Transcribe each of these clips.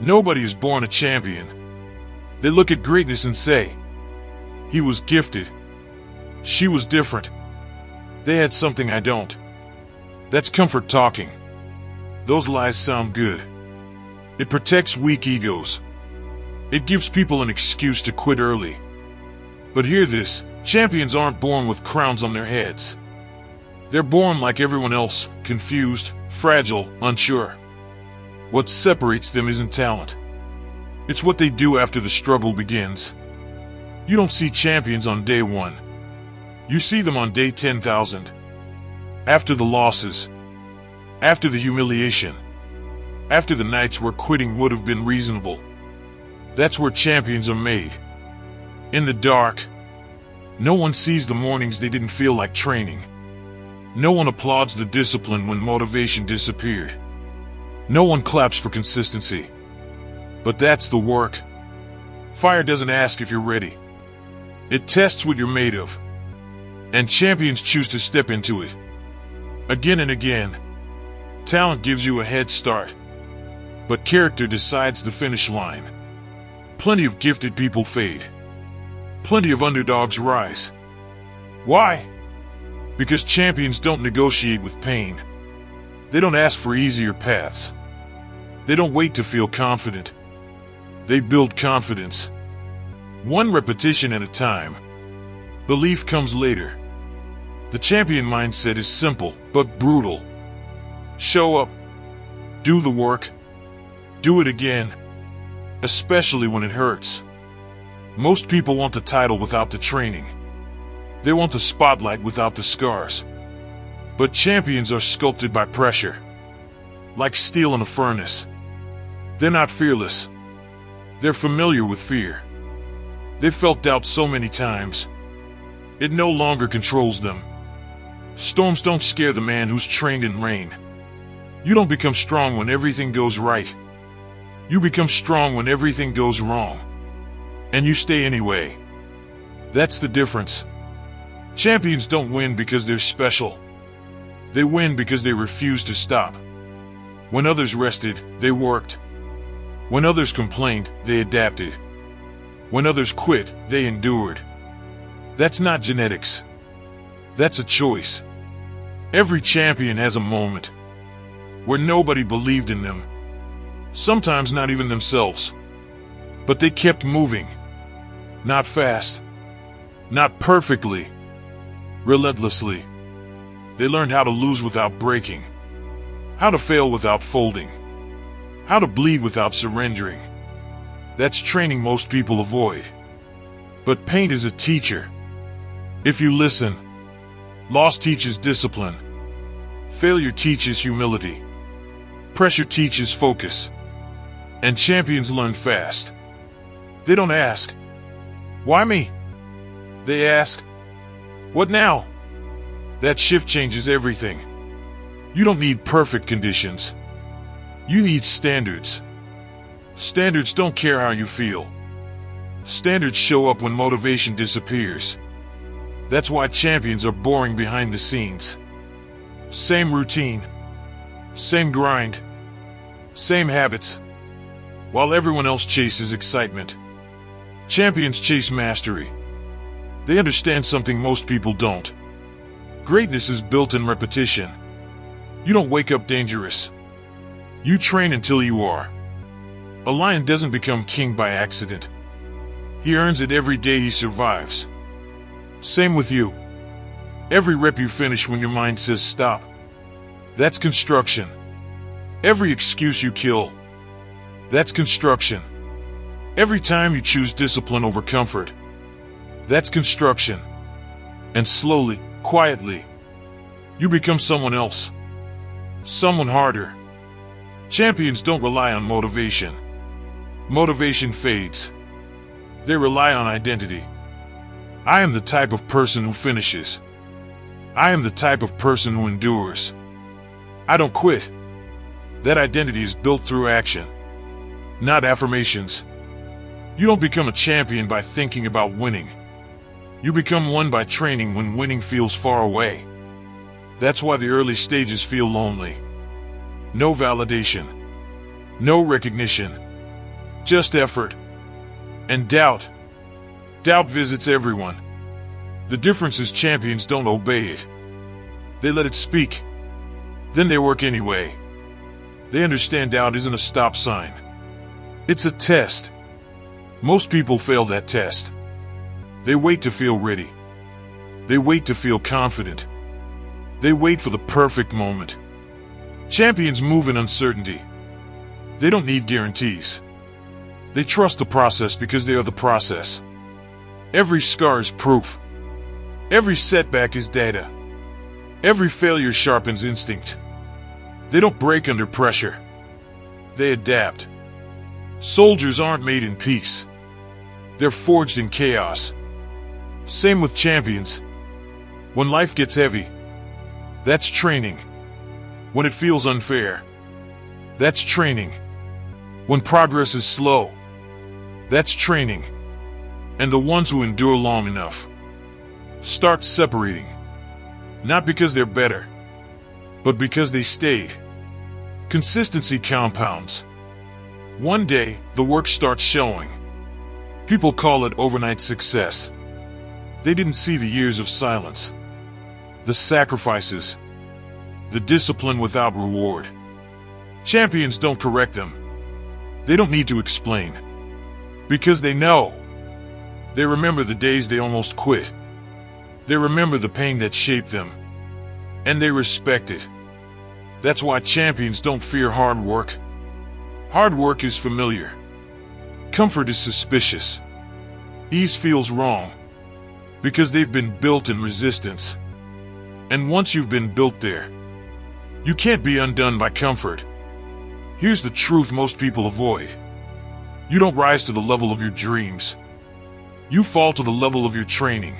Nobody is born a champion. They look at greatness and say, he was gifted. She was different. They had something I don't. That's comfort talking. Those lies sound good. It protects weak egos. It gives people an excuse to quit early. But hear this, champions aren't born with crowns on their heads. They're born like everyone else, confused, fragile, unsure. What separates them isn't talent. It's what they do after the struggle begins. You don't see champions on day 1. You see them on day 10,000. After the losses. After the humiliation. After the nights where quitting would have been reasonable. That's where champions are made. In the dark. No one sees the mornings they didn't feel like training. No one applauds the discipline when motivation disappeared. No one claps for consistency. But that's the work. Fire doesn't ask if you're ready. It tests what you're made of. And champions choose to step into it. Again and again. Talent gives you a head start. But character decides the finish line. Plenty of gifted people fade. Plenty of underdogs rise. Why? Because champions don't negotiate with pain. They don't ask for easier paths. They don't wait to feel confident. They build confidence. One repetition at a time. Belief comes later. The champion mindset is simple, but brutal. Show up. Do the work. Do it again. Especially when it hurts. Most people want the title without the training. They want the spotlight without the scars. But champions are sculpted by pressure. Like steel in a furnace. They're not fearless. They're familiar with fear. They've felt doubt so many times. It no longer controls them. Storms don't scare the man who's trained in rain. You don't become strong when everything goes right. You become strong when everything goes wrong. And you stay anyway. That's the difference. Champions don't win because they're special. They win because they refuse to stop. When others rested, they worked. When others complained, they adapted. When others quit, they endured. That's not genetics. That's a choice. Every champion has a moment where nobody believed in them. Sometimes not even themselves. But they kept moving. Not fast. Not perfectly. Relentlessly. They learned how to lose without breaking. How to fail without folding. How to bleed without surrendering. That's training most people avoid. But pain is a teacher. If you listen. Loss teaches discipline. Failure teaches humility. Pressure teaches focus. And champions learn fast. They don't ask, why me? They ask, what now? That shift changes everything. You don't need perfect conditions. You need standards. Standards don't care how you feel. Standards show up when motivation disappears. That's why champions are boring behind the scenes. Same routine. Same grind. Same habits. While everyone else chases excitement. Champions chase mastery. They understand something most people don't. Greatness is built in repetition. You don't wake up dangerous. You train until you are. A lion doesn't become king by accident. He earns it every day he survives. Same with you. Every rep you finish when your mind says stop. That's construction. Every excuse you kill. That's construction. Every time you choose discipline over comfort. That's construction. And slowly, quietly, you become someone else. Someone harder. Champions don't rely on motivation. Motivation fades. They rely on identity. I am the type of person who finishes. I am the type of person who endures. I don't quit. That identity is built through action, not affirmations. You don't become a champion by thinking about winning. You become one by training when winning feels far away. That's why the early stages feel lonely. No validation. No recognition. just effort. And doubt. Doubt visits everyone. The difference is champions don't obey it. They let it speak. Then they work anyway. They understand doubt isn't a stop sign. It's a test. Most people fail that test. They wait to feel ready. They wait to feel confident. They wait for the perfect moment. Champions move in uncertainty. They don't need guarantees. They trust the process because they are the process. Every scar is proof. Every setback is data. Every failure sharpens instinct. They don't break under pressure. They adapt. Soldiers aren't made in peace. They're forged in chaos. Same with champions. When life gets heavy, that's training. When it feels unfair, that's training. When progress is slow, that's training. And the ones who endure long enough start separating. Not because they're better, but because they stayed. Consistency compounds. One day, the work starts showing. People call it overnight success. They didn't see the years of silence, the sacrifices, the discipline without reward. Champions don't correct them. They don't need to explain. Because they know. They remember the days they almost quit. They remember the pain that shaped them. And they respect it. That's why champions don't fear hard work. Hard work is familiar. Comfort is suspicious. Ease feels wrong. Because they've been built in resistance. And once you've been built there, you can't be undone by comfort. Here's the truth most people avoid. You don't rise to the level of your dreams. You fall to the level of your training.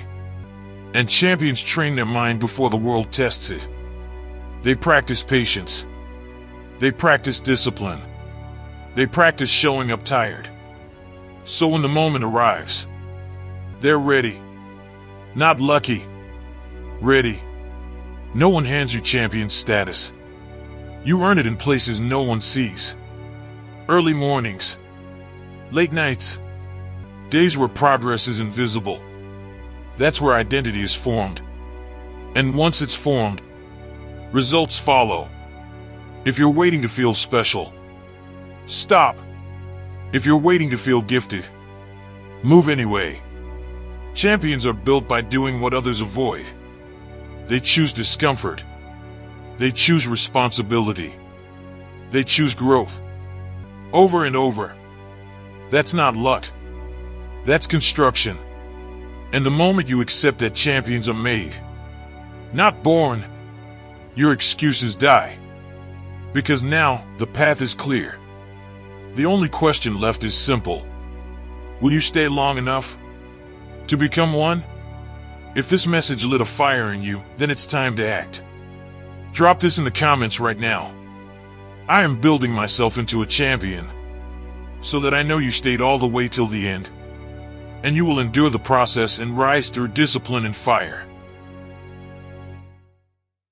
And champions train their mind before the world tests it. They practice patience. They practice discipline. They practice showing up tired. So when the moment arrives, they're ready. Not lucky. Ready. No one hands you champion status. You earn it in places no one sees. Early mornings. Late nights. Days where progress is invisible. That's where identity is formed. And once it's formed, results follow. If you're waiting to feel special, stop. If you're waiting to feel gifted, move anyway. Champions are built by doing what others avoid. They choose discomfort. They choose responsibility. They choose growth. Over and over. That's not luck. That's construction. And the moment you accept that champions are made, not born, your excuses die. Because now, the path is clear. The only question left is simple. Will you stay long enough to become one? If this message lit a fire in you, then it's time to act. Drop this in the comments right now. I am building myself into a champion, so that I know you stayed all the way till the end, and you will endure the process and rise through discipline and fire.